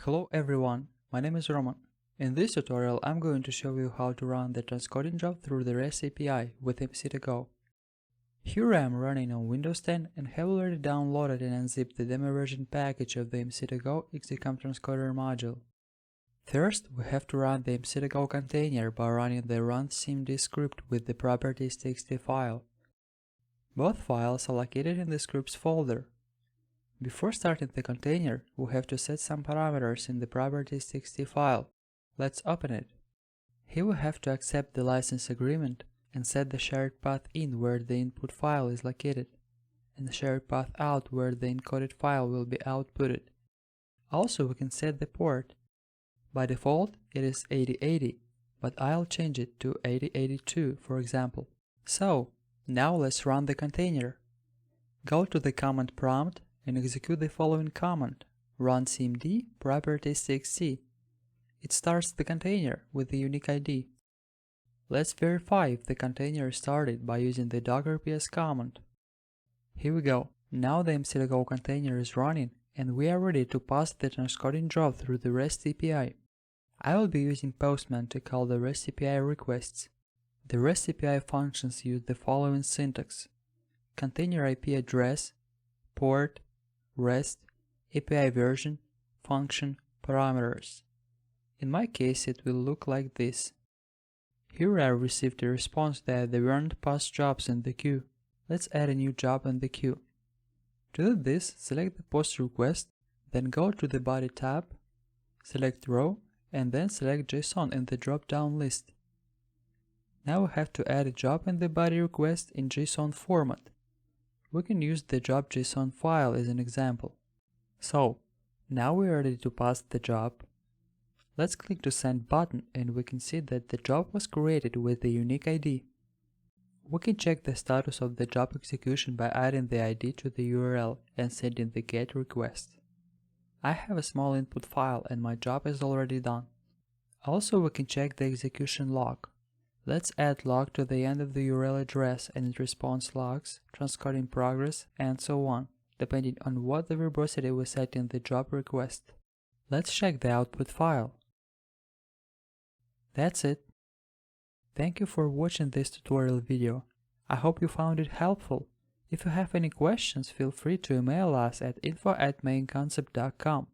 Hello everyone, my name is Roman. In this tutorial I'm going to show you how to run the transcoding job through the REST API with MC2Go. Here I am running on Windows 10 and have already downloaded and unzipped the demo version package of the MC2Go XDCOM transcoder module. First, we have to run the MC2Go container by running the run-cmd script with the properties.txt file. Both files are located in the scripts folder. Before starting the container, we have to set some parameters in the properties.txt file. Let's open it. Here we have to accept the license agreement and set the shared path in where the input file is located, and the shared path out where the encoded file will be outputted. Also, we can set the port. By default, it is 8080, but I'll change it to 8082, for example. So, now let's run the container. Go to the command prompt and execute the following command: run cmd properties.txt. It starts the container with the unique ID. Let's verify if the container is started by using the docker ps command. Here we go. Now the MC2Go container is running and we are ready to pass the transcoding job through the REST API. I will be using Postman to call the REST API requests. The REST API functions use the following syntax: container IP address, port, REST, API version, function, parameters. In my case, it will look like this. Here I received a response that there weren't past jobs in the queue. Let's add a new job in the queue. To do this, select the post request, then go to the body tab, select row, and then select JSON in the drop-down list. Now we have to add a job in the body request in JSON format. We can use the job.json file as an example. So, now we are ready to pass the job. Let's click to send button and we can see that the job was created with the unique ID. We can check the status of the job execution by adding the ID to the URL and sending the GET request. I have a small input file and my job is already done. Also, we can check the execution log. Let's add log to the end of the URL address and it responds logs, transcoding progress, and so on, depending on what the verbosity we set in the job request. Let's check the output file. That's it. Thank you for watching this tutorial video. I hope you found it helpful. If you have any questions, feel free to email us at info@mainconcept.com.